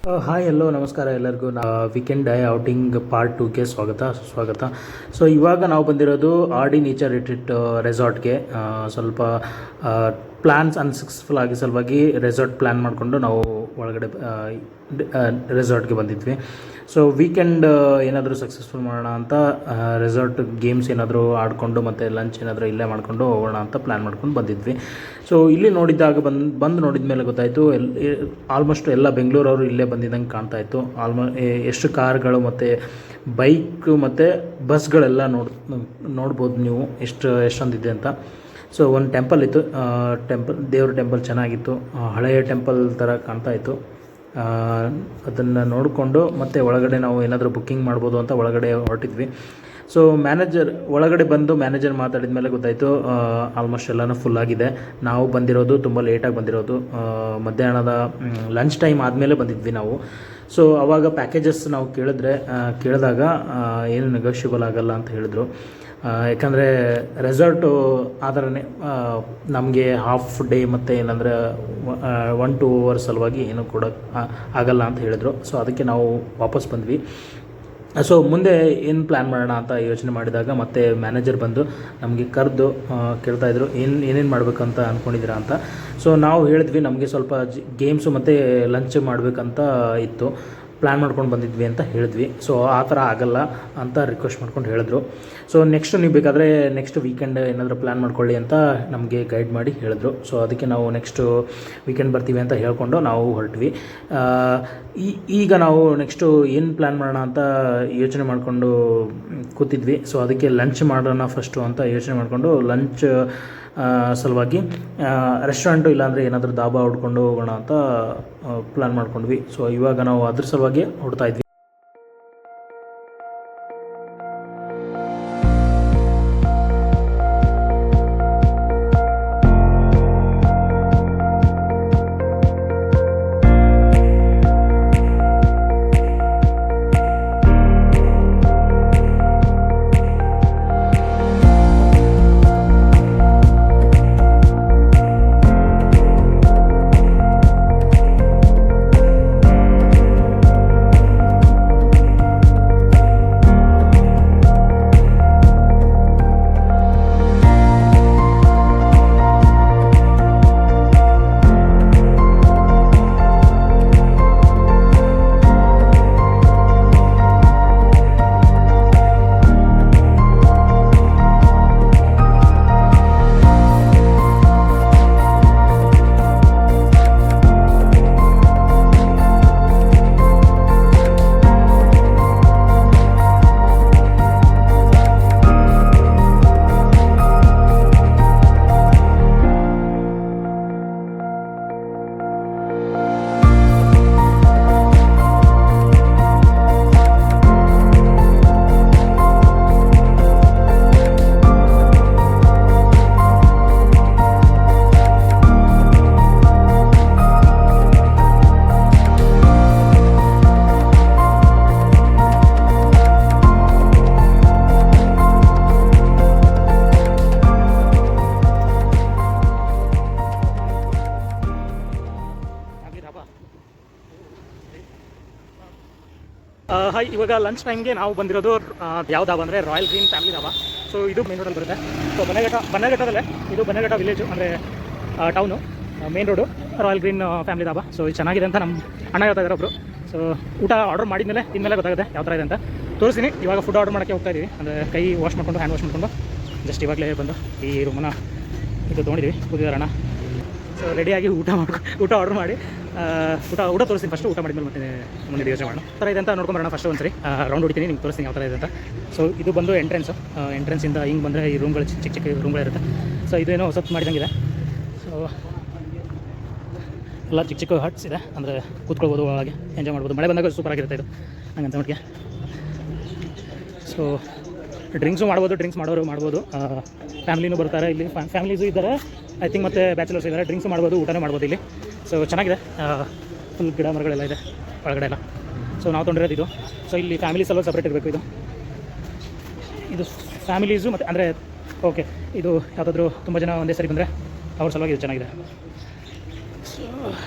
Hi ಎಲ್ಲೋ ನಮಸ್ಕಾರ ಎಲ್ಲರಿಗೂ. Weekend outing part 2ಗೆ ಸ್ವಾಗತ. ಸೊ ಇವಾಗ ನಾವು ಬಂದಿರೋದು ಆರ್ ಡಿ ನೇಚರ್ ರಿಟ್ರೀಟ್ ರೆಸಾರ್ಟ್ಗೆ. ಸ್ವಲ್ಪ ಪ್ಲ್ಯಾನ್ಸ್ ಅನ್ಸಕ್ಸಸ್ಫುಲ್ ಆಗಿ ಸಲುವಾಗಿ ರೆಸಾರ್ಟ್ ಪ್ಲ್ಯಾನ್ ಮಾಡಿಕೊಂಡು ನಾವು ಒಳಗಡೆ ರೆಸಾರ್ಟ್ಗೆ ಬಂದಿದ್ವಿ. ಸೊ ವೀಕೆಂಡ್ ಏನಾದರೂ ಸಕ್ಸಸ್ಫುಲ್ ಮಾಡೋಣ ಅಂತ ರೆಸಾರ್ಟ್ ಗೇಮ್ಸ್ ಏನಾದರೂ ಆಡಿಕೊಂಡು ಮತ್ತು ಲಂಚ್ ಏನಾದರೂ ಇಲ್ಲೇ ಮಾಡಿಕೊಂಡು ಹೋಗೋಣ ಅಂತ ಪ್ಲ್ಯಾನ್ ಮಾಡ್ಕೊಂಡು ಬಂದಿದ್ವಿ. ಸೊ ಇಲ್ಲಿ ನೋಡಿದಾಗ ಬಂದು ನೋಡಿದ ಮೇಲೆ ಗೊತ್ತಾಯಿತು ಆಲ್ಮೋಸ್ಟ್ ಎಲ್ಲ ಬೆಂಗಳೂರವರು ಇಲ್ಲೇ ಬಂದಿದ್ದಂಗೆ ಕಾಣ್ತಾಯಿತ್ತು. ಎಷ್ಟು ಕಾರ್ಗಳು ಮತ್ತು ಬೈಕ್ ಮತ್ತು ಬಸ್ಗಳೆಲ್ಲ ನೋಡ್ಬೋದು ನೀವು ಎಷ್ಟೊಂದಿದೆ ಅಂತ. ಸೊ ಒಂದು ಟೆಂಪಲ್ ಇತ್ತು, ದೇವ್ರ ಟೆಂಪಲ್ ಚೆನ್ನಾಗಿತ್ತು, ಹಳೆಯ ಟೆಂಪಲ್ ಥರ ಕಾಣ್ತಾಯಿತ್ತು. ಅದನ್ನು ನೋಡಿಕೊಂಡು ಮತ್ತೆ ಒಳಗಡೆ ನಾವು ಏನಾದರೂ ಬುಕ್ಕಿಂಗ್ ಮಾಡ್ಬೋದು ಅಂತ ಒಳಗಡೆ ಹೊರಟಿದ್ವಿ. ಸೊ ಒಳಗಡೆ ಬಂದು ಮ್ಯಾನೇಜರ್ ಮಾತಾಡಿದ ಮೇಲೆ ಗೊತ್ತಾಯಿತು ಆಲ್ಮೋಸ್ಟ್ ಎಲ್ಲನೂ ಫುಲ್ ಆಗಿದೆ. ನಾವು ಬಂದಿರೋದು ತುಂಬ ಲೇಟಾಗಿ ಬಂದಿರೋದು, ಮಧ್ಯಾಹ್ನದ ಲಂಚ್ ಟೈಮ್ ಆದಮೇಲೆ ಬಂದಿದ್ವಿ ನಾವು. ಸೊ ಆವಾಗ ಪ್ಯಾಕೇಜಸ್ ನಾವು ಕೇಳಿದಾಗ ಏನು ನೆಗೋಷಿಯಬಲ್ ಆಗಲ್ಲ ಅಂತ ಹೇಳಿದ್ರು. ಯಾಕಂದರೆ ರೆಸಾರ್ಟು ಆದ್ರೆ ನಮಗೆ ಹಾಫ್ ಡೇ ಮತ್ತು ಏನಂದರೆ 1-2 ಅವರ್ಸ್ ಸಲುವಾಗಿ ಏನೂ ಕೊಡೋಕ್ಕೆ ಆಗಲ್ಲ ಅಂತ ಹೇಳಿದ್ರು. ಸೊ ಅದಕ್ಕೆ ನಾವು ವಾಪಸ್ ಬಂದ್ವಿ. ಸೊ ಮುಂದೆ ಏನು ಪ್ಲ್ಯಾನ್ ಮಾಡೋಣ ಅಂತ ಯೋಚನೆ ಮಾಡಿದಾಗ ಮತ್ತೆ ಮ್ಯಾನೇಜರ್ ಬಂದು ನಮಗೆ ಕರೆದು ಕೇಳ್ತಾಯಿದ್ರು ಏನೇನು ಮಾಡಬೇಕಂತ ಅಂದ್ಕೊಂಡಿದ್ದೀರಾ ಅಂತ. ಸೊ ನಾವು ಹೇಳಿದ್ವಿ ನಮಗೆ ಸ್ವಲ್ಪ ಗೇಮ್ಸು ಮತ್ತು ಲಂಚ್ ಮಾಡಬೇಕಂತ ಇತ್ತು, ಪ್ಲ್ಯಾನ್ ಮಾಡ್ಕೊಂಡು ಬಂದಿದ್ವಿ ಅಂತ ಹೇಳಿದ್ವಿ. ಸೊ ಆ ಥರ ಆಗಲ್ಲ ಅಂತ ರಿಕ್ವೆಸ್ಟ್ ಮಾಡ್ಕೊಂಡು ಹೇಳಿದ್ರು. ಸೊ ನೀವು ಬೇಕಾದರೆ ನೆಕ್ಸ್ಟ್ ವೀಕೆಂಡ್ ಏನಾದರೂ ಪ್ಲ್ಯಾನ್ ಮಾಡ್ಕೊಳ್ಳಿ ಅಂತ ನಮಗೆ ಗೈಡ್ ಮಾಡಿ ಹೇಳಿದ್ರು. ಸೊ ಅದಕ್ಕೆ ನಾವು ನೆಕ್ಸ್ಟು ವೀಕೆಂಡ್ ಬರ್ತೀವಿ ಅಂತ ಹೇಳ್ಕೊಂಡು ನಾವು ಹೊರಟ್ವಿ. ಈಗ ನಾವು ನೆಕ್ಸ್ಟು ಏನು ಪ್ಲ್ಯಾನ್ ಮಾಡೋಣ ಅಂತ ಯೋಚನೆ ಮಾಡಿಕೊಂಡು ಕೂತಿದ್ವಿ. ಸೊ ಅದಕ್ಕೆ ಲಂಚ್ ಮಾಡೋಣ ಫಸ್ಟು ಅಂತ ಯೋಚನೆ ಮಾಡಿಕೊಂಡು ಲಂಚ್ ಸಲುವಾಗಿ ರೆಸ್ಟೋರೆಂಟು ಇಲ್ಲಾಂದರೆ ಏನಾದರೂ ದಾಬಾ ಹುಡ್ಕೊಂಡು ಹೋಗೋಣ ಅಂತ ಪ್ಲ್ಯಾನ್ ಮಾಡ್ಕೊಂಡ್ವಿ. ಸೊ ಇವಾಗ ನಾವು ಅದ್ರ ಸಲುವಾಗಿ ಹೊಡ್ತಾ ಇದ್ವಿ. ಹಾಯ್, ಇವಾಗ ಲಂಚ್ ಟೈಮ್ಗೆ ನಾವು ಬಂದಿರೋದು ಯಾವ ಧಾಬಾ ಅಂದರೆ royal green family dhaba. So ಇದು ಮೇನ್ ರೋಡಲ್ಲಿ ಬರುತ್ತೆ. ಸೊ ಬನ್ನೇಘಟ್ಟದಲ್ಲೇ ಇದು ಬನ್ನೇಘಟ್ಟ ವಿಲೇಜು ಅಂದರೆ town, main road royal green family dhaba. So ಇದು ಚೆನ್ನಾಗಿದೆ ಅಂತ ನಮ್ಮ ಅಣ್ಣ ಹೇಳ್ತಾ ಇದ್ದಾರೆ ಒಬ್ಬರು. ಸೊ ಊಟ ಆರ್ಡರ್ ಮಾಡಿದ್ಮೇಲೆ ತಿಂದಮೇಲೆ ಗೊತ್ತಾಗುತ್ತೆ ಯಾವ ಥರ ಇದೆ ಅಂತ ತೋರಿಸ್ತೀನಿ. ಇವಾಗ ಫುಡ್ ಆರ್ಡರ್ ಮಾಡೋಕ್ಕೆ ಹೋಗ್ತಾ ಇದ್ದೀವಿ, ಅಂದರೆ ಕೈ ವಾಶ್ ಮಾಡಿಕೊಂಡು ಹ್ಯಾಂಡ್ ವಾಶ್ ಮಾಡಿಕೊಂಡು ಜಸ್ಟ್ ಇವಾಗಲೇ ಬಂದು ಈ ರೂಮನ್ನು ಇದು ತೊಗೊಂಡಿದ್ದೀವಿ. ಕೂತಿದಾರಣ್ಣ. ಸೊ ರೆಡಿಯಾಗಿ ಊಟ ಆರ್ಡರ್ ಮಾಡಿ ಊಟ ತೋರಿಸ್ತೀನಿ. ಫಸ್ಟು ಊಟ ಮಾಡಿದ್ಮೇಲೆ ಮತ್ತೆ ಮುಂದೆ ಯೋಚನೆ ಮಾಡೋಣ. ಥರ ಇದೆ ಅಂತ ನೋಡ್ಕೊಂಬರೋಣ. ಫಸ್ಟ್ ಒಂದ್ಸರಿ ರೌಂಡ್ ಹೊಡಿತೀನಿ, ನಿಮ್ಗೆ ತೋರಿಸ್ತೀನಿ ಯಾವ ಥರ ಇದೆ ಅಂತ. ಸೊ ಇದು ಬಂದು ಎಂಟ್ರೆನ್ಸಿಂದ ಹಿಂಗೆ ಬಂದರೆ ಈ ರೂಮ್ಗಳು ಚಿಕ್ಕ ರೂಮ್ಗಳಿರುತ್ತೆ. ಸೊ ಇದೇನೋ ಹೊಸತ್ತು ಮಾಡಿದಂಗಿದೆ. ಸೊ ಎಲ್ಲ ಚಿಕ್ಕ ಹಟ್ಸ್ ಇದೆ, ಅಂದರೆ ಕೂತ್ಕೊಳ್ಬೋದು, ಒಳಗೆ ಎಂಜಾಯ್ ಮಾಡ್ಬೋದು. ಮಳೆ ಬಂದಾಗ ಸೂಪರ್ ಆಗಿರುತ್ತೆ ಇದು ಹಂಗಂತ ಮಟ್ಟಿಗೆ. ಸೊ ಡ್ರಿಂಕ್ಸು ಡ್ರಿಂಕ್ಸ್ ಮಾಡೋರು ಮಾಡ್ಬೋದು. ಫ್ಯಾಮಿಲಿನೂ ಬರ್ತಾರೆ ಇಲ್ಲಿ, ಫ್ಯಾಮಿಲೀಸು ಇದ್ದಾರೆ ಐ ಥಿಂಕ್, ಮತ್ತು ಬ್ಯಾಚುಲರ್ಸ್ ಇದ್ದಾರೆ. ಡ್ರಿಂಕ್ಸು ಮಾಡ್ಬೋದು, ಊಟನೂ ಮಾಡ್ಬೋದು ಇಲ್ಲಿ. ಸೊ ಚೆನ್ನಾಗಿದೆ, ಫುಲ್ ಗಿಡ ಮರಗಳೆಲ್ಲ ಇದೆ ಒಳಗಡೆ ಎಲ್ಲ. ಸೊ ನಾವು ತೊಗೊಂಡಿರೋದು ಇದು. ಸೊ ಇಲ್ಲಿ ಫ್ಯಾಮಿಲಿ ಸಲುವಾಗಿ ಸಪ್ರೇಟ್ ಇರಬೇಕು. ಇದು ಫ್ಯಾಮಿಲೀಸು ಮತ್ತು ಅಂದರೆ ಓಕೆ, ಇದು ಯಾವುದಾದ್ರೂ ತುಂಬ ಜನ ಒಂದೇ ಸರಿ ಬಂದರೆ ಅವ್ರ ಸಲುವಾಗಿ ಇದು ಚೆನ್ನಾಗಿದೆ.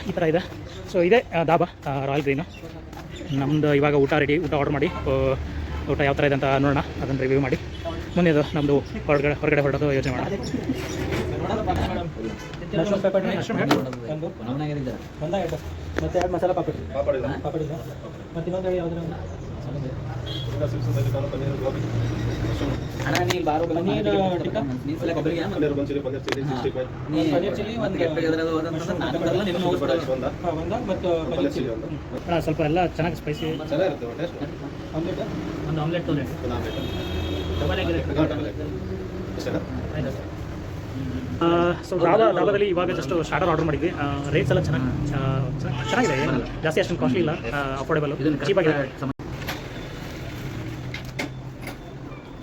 ಈ ಥರ ಇದೆ. ಸೊ ಇದೇ ದಾಬಾ ರಾಯಲ್ ಗ್ರೀನು. ನಮ್ಮದು ಇವಾಗ ಊಟ ರೆಡಿ, ಊಟ ಆರ್ಡರ್ ಮಾಡಿ ಊಟ ಯಾವ ಥರ ಇದೆ ಅಂತ ನೋಡೋಣ, ಅದನ್ನು ರಿವ್ಯೂ ಮಾಡಿ ಮುಂದೆ ನಮ್ಮದು ಹೊರಗಡೆ ಹೊರಡೋದು ಯೋಚನೆ ಮಾಡೋಣ. ಮತ್ತೆ ಎರಡು ಮಸಾಲ ಪಾಪಡಿ ಮತ್ತು ಇನ್ನೊಂದು ಹೇಳಿ ಯಾವ್ದು ಸ್ವಲ್ಪ ಎಲ್ಲ ಚೆನ್ನಾಗಿ ಸ್ಪೈಸಿ. ಒಂದು ಆಮ್ಲೆಟ್ ಸೊ ದಾಬಾದಲ್ಲಿ ಇವಾಗ ಜಸ್ಟ್ ಸ್ಟಾರ್ಟರ್ ಆರ್ಡರ್ ಮಾಡಿದ್ವಿ. ರೇಟ್ಸ್ ಎಲ್ಲ ಚೆನ್ನಾಗಿದೆ, ಜಾಸ್ತಿ ಅಷ್ಟೊಂದು ಕಾಸ್ಟ್ಲಿ ಇಲ್ಲ, ಅಫೋರ್ಡೆಬಲ್, ಚೀಪಾಗಿದೆ.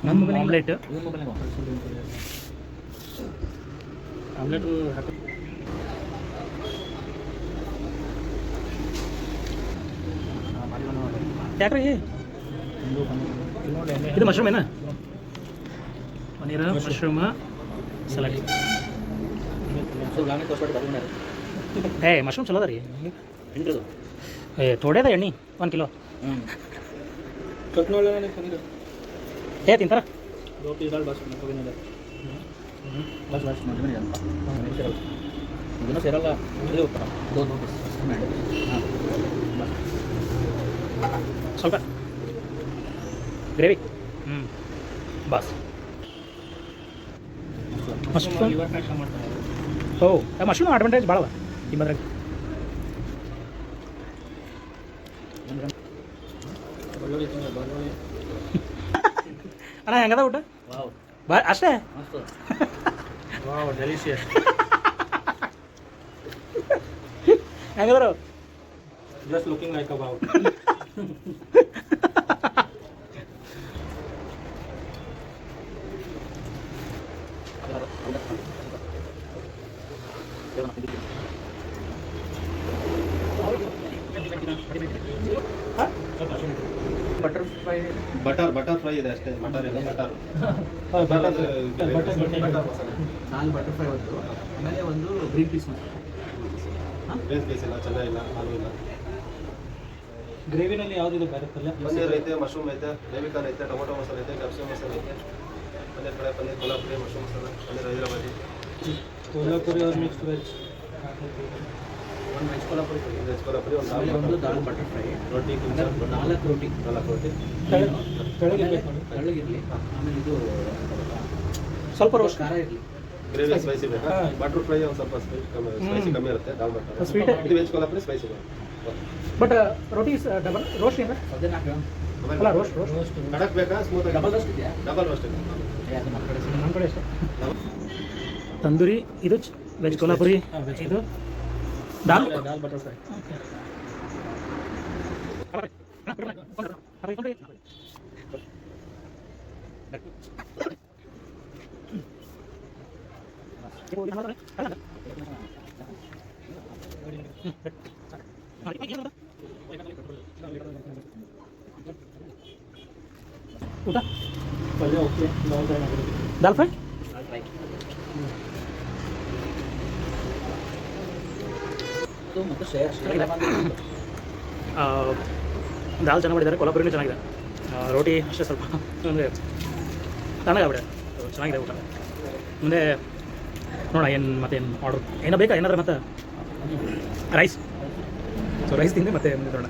ನಮ್ಮ ಆಮ್ಲೆಟ್ ಯಾಕ್ರಿ ಇದು ಮಶ್ರೂಮ್ ಏನ? Paneer, mushroom, salad. ಮಶ್ರೂಮ್ ಚಲೋ ಅದ ರೀ. ಥೋಡೆ ಅದ ಎಣ್ಣೆ 1 ಕಿಲೋ. ತಿಂತಾರ ಸೇರಲ್ಲ ಸ್ವಲ್ಪ ಗ್ರೇವಿ. ಬಸ್ ಮಶ್ರೂಮ್ ಅಡ್ವಾಂಟೇಜ್ ಭಾಳ ನಿಮ್ಮದ್ರಾಗ. ಅಣ್ಣ ಹೆಂಗದ ಊಟ? ಬಾ ಅಷ್ಟೇ. ಡೆಲಿಷಿಯಸ್. ಹೆಂಗದ್ರು? Just looking like a wow. Butter fry ಇದೆ ಅಷ್ಟೇ. ಬಟರ್ ಇಲ್ಲ, ಬಟರ್ ನಾಲ್ ಬಟರ್ ಫ್ರೈ ಒಂದು, ಆಮೇಲೆ ಒಂದು ಗ್ರೀನ್ ಪೀಸ್ ಪೀಸ್ ಇಲ್ಲ, ಚೆನ್ನಾಗಿಲ್ಲ, ಹಾಲು ಇಲ್ಲ. ಗ್ರೇವಿನಲ್ಲಿ ಯಾವುದಿದೆ ಬೇರೆ ಪಲ್ಯ? ಪನ್ನೀರ್ ಐತೆ, ಮಶ್ರೂಮ್ ಐತೆ, ಬೇಬಿ ಕಾರ್ನ್ ಐತೆ, ಟೊಮೊಟೊ ಮಸಾಲೆ ಐತೆ, ಕ್ಯಾಪ್ಸಿಕಮ್ ಮಸಾಲೆ ಐತೆ, ಪನ್ನೀರ್ ಕಡೆ ಪನ್ನೀರ್ ಕೊಲ್ಹಾಪುರಿ, ಮಶ್ರೂಮ್ ಮಸಾಲ, ಪನ್ನೀರ್ ಹೈದರಾಬಾದಿ, ಕೊಲ್ಹಾಪುರಿ और मिक्स्ड वेज, ಒಂದು ವೆಜ್ ಕೊಲ್ಹಾಪುರಿ, ಒಂದು ದಾಲ್ ಬಟರ್ ಫ್ರೈ, ರೋಟಿ, 4 ರೋಟಿ. ತೆಳಗಿರಲಿ. ಆಮೇಲೆ ಇದು ಸ್ವಲ್ಪ ರೋಸ್ಟ್ ಖಾರ ಇರಲಿ. ಗ್ರೇವಿ ಸ್ಪೈಸಿ ಬೇಕಾ? ಬಟರ್ ಫ್ರೈ ಒಂದು ಸ್ವಲ್ಪ ಸ್ಪೈಸಿ ಕಮ್ಮಿ ಇರುತ್ತೆ. ದಾಲ್ ಬಟರ್ ಸ್ವೀಟ್. ಇದು veg Kolhapuri spicy but roti double roast ಏನು? ಅಲ್ಲ ರೋಸ್ಟ್ ಕಡಕ್ ಬೇಕಾ? ಸ್ಮೂತ್ ಡಬಲ್ ರೋಸ್ಟ್ ಇದೆಯಾ? ಡಬಲ್ ರೋಸ್ಟ್ ಇದೆ. ನಮ್ಮ ಕಡೆ ಅಷ್ಟೇ. ತಂದೂರಿ, ಇದು ವೆಜ್ ಕೊಲ್ಹಾಪುರಿ, ಇದು ದಾಲ್ ಬಟರ್ ಫ್ರೈ. ಊಟ ಪಲ್ಯ ಓಕೆ. ದಾಲ್ ಫ್ರೈ. ಮತ್ತು ದಾಲ್ ಚೆನ್ನಾಗಿ ಮಾಡಿದ್ದಾರೆ, ಕೊಲ್ಹಾಪುರಿನೂ ಚೆನ್ನಾಗಿದೆ. ರೋಟಿ ಅಷ್ಟೇ ಸ್ವಲ್ಪ ಅಂದರೆ ತಣ್ಣಗಾಗ್ಬಿಡೆ. ಚೆನ್ನಾಗಿದೆ ಊಟ. ಮುಂದೆ ನೋಡೋಣ ಏನು ಮತ್ತೇನು ಆರ್ಡ್ರ್ ಏನೋ ಬೇಕಾ ಏನಾದ್ರೆ ಮತ್ತೆ ರೈಸ್. ಸೊ ರೈಸ್ ತಿಂದೆ ಮತ್ತೆ ಮುಂದೆ ನೋಡೋಣ.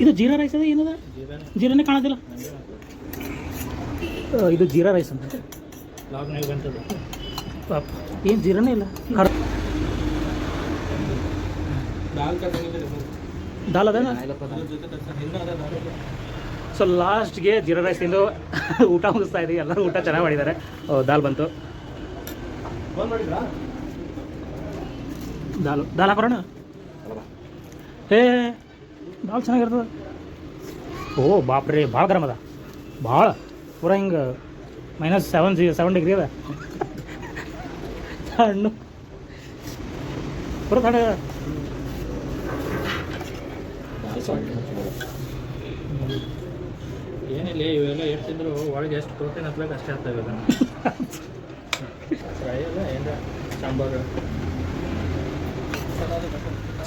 ಇದು ಜೀರಾ ರೈಸ್ ಅದ ಏನದ? ಜೀರಾನೇ ಕಾಣೋದಿಲ್ಲ. ಇದು ಜೀರಾ ರೈಸ್ ಅಂತ ಲಾಗ್ನಾಗ ಬಂತದೆ. ಏನು ಜೀರಾನೇ ಇಲ್ಲ. ದಾಲ್ ಅದ. ಸೊ ಲಾಸ್ಟ್ಗೆ ಜೀರಾ ರೈಸ್ ತಿಂದು ಊಟ ಮುಗಿಸ್ತಾ ಇದ್ದೀವಿ. ಎಲ್ಲರೂ ಊಟ ಚೆನ್ನಾಗಿ ಮಾಡಿದ್ದಾರೆ. ದಾಲ್ ಬಂತು. ದಾಲ್ ಹಾಕೋಣ. ದಾಲ್ ಚೆನ್ನಾಗಿರ್ತದೆ. ಓ ಬಾಪ್ರಿ, ಭಾಳ ಗರಮ್ ಅದ, ಭಾಳ ಪೂರ ಹಿಂಗೆ -7 ಡಿಗ್ರಿ ಅದ. ಹಣ್ಣು ಪೂರ ತಡ. ಏನಿಲ್ಲ, ಇವೆಲ್ಲ ಎಷ್ಟು ತಿಂದ್ರು ಒಳಗೆ ಎಷ್ಟು ಪ್ರೋಟೀನ್ ಹತ್ಬೇಕು ಅಷ್ಟೇ ಆಗ್ತವೆ. ಫ್ರೈ ಅಲ್ಲ ಏನು ಸಾಂಬಾರು.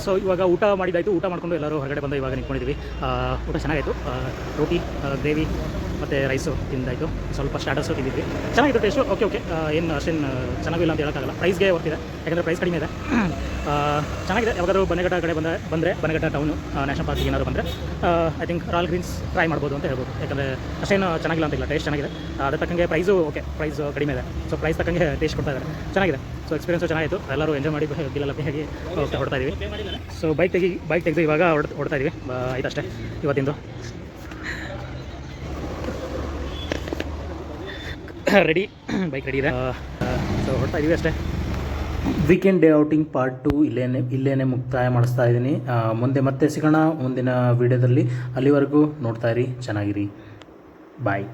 ಸೊ ಇವಾಗ ಊಟ ಮಾಡಿದ್ದಾಯಿತು. ಊಟ ಮಾಡಿಕೊಂಡು ಎಲ್ಲರೂ ಹೊರಗಡೆ ಬಂದು ಇವಾಗ ನಿಂತ್ಕೊಂಡಿದ್ದೀವಿ. ಊಟ ಚೆನ್ನಾಗಾಯಿತು. ರೋಟಿ, ಗ್ರೇವಿ ಮತ್ತು ರೈಸು ತಿಂದಾಯಿತು. ಸ್ವಲ್ಪ ಸ್ಟಾರ್ಟರ್ಸು ತಿಂದಿದ್ವಿ. ಚೆನ್ನಾಗಿತ್ತು ಟೇಸ್ಟು. ಓಕೆ ಏನು ಅಷ್ಟೇನು ಚೆನ್ನಾಗಿಲ್ಲ ಅಂತ ಹೇಳೋಕ್ಕಾಗಲ್ಲ. ಪ್ರೈಸ್ಗೆ ಬರ್ತಿದೆ, ಯಾಕಂದರೆ ಪ್ರೈಸ್ ಕಡಿಮೆ ಇದೆ. ಚೆನ್ನಾಗಿದೆ. ಯಾವಾಗಾದ್ರೂ ಬನ್ನೇಘಟ್ಟ ಕಡೆ ಬಂದರೆ ಬನ್ನೇಘಟ್ಟ ಟೌನು ನ್ಯಾಷನಲ್ ಪಾರ್ಕಿಗೆ ಏನಾದ್ರು ಬಂದರೆ I think Royal Greens try ಮಾಡ್ಬೋದು ಅಂತ ಹೇಳ್ಬೋದು. ಯಾಕಂದರೆ ಅಷ್ಟೇನು ಚೆನ್ನಾಗಿಲ್ಲ ಅಂತಿಲ್ಲ, ಟೇಸ್ಟ್ ಚೆನ್ನಾಗಿದೆ. ಅದ್ರ ತಕ್ಕಂಗೆ ಪ್ರೈಸು ಓಕೆ, ಪ್ರೈಸ್ ಕಡಿಮೆ ಇದೆ. ಸೊ ಪ್ರೈಸ್ ತಕ್ಕಂಗೆ ಟೇಸ್ಟ್ ಕೊಡ್ತಾ ಇದ್ದಾರೆ, ಚೆನ್ನಾಗಿದೆ. ಸೊ ಎಕ್ಸ್ಪೀರಿಯನ್ಸು ಚೆನ್ನಾಗಿತ್ತು. ಎಲ್ಲರೂ ಎಂಜಾಯ್ ಮಾಡಿ ಬಿಲ್ಲ ಹೇಗೆ ಹೊಡ್ತಾ ಇದ್ದೀವಿ. ಸೊ ಬೈಕ್ ತೆಗೆದು ಇವಾಗ ಹೊಡ್ತಾ ಇದ್ದೀವಿ. ಆಯ್ತು ಅಷ್ಟೇ ಇವತ್ತಿಂದು. ರೆಡಿ, ಬೈಕ್ ರೆಡಿ ಇದೆ. ಸೊ ಹೊಡ್ತಾ ಇದ್ದೀವಿ ಅಷ್ಟೇ. ವೀಕೆಂಡ್ ಡೇ ಔಟಿಂಗ್ ಪಾರ್ಟ್ 2 ಇಲ್ಲೇನೆ ಮುಕ್ತಾಯ ಮಾಡಿಸ್ತಾ ಇದ್ದೀನಿ. ಮುಂದೆ ಮತ್ತೆ ಸಿಗೋಣ ಮುಂದಿನ ವೀಡಿಯೋದಲ್ಲಿ. ಅಲ್ಲಿವರೆಗೂ ನೋಡ್ತಾ ಇರಿ, ಚೆನ್ನಾಗಿರಿ. ಬಾಯ್.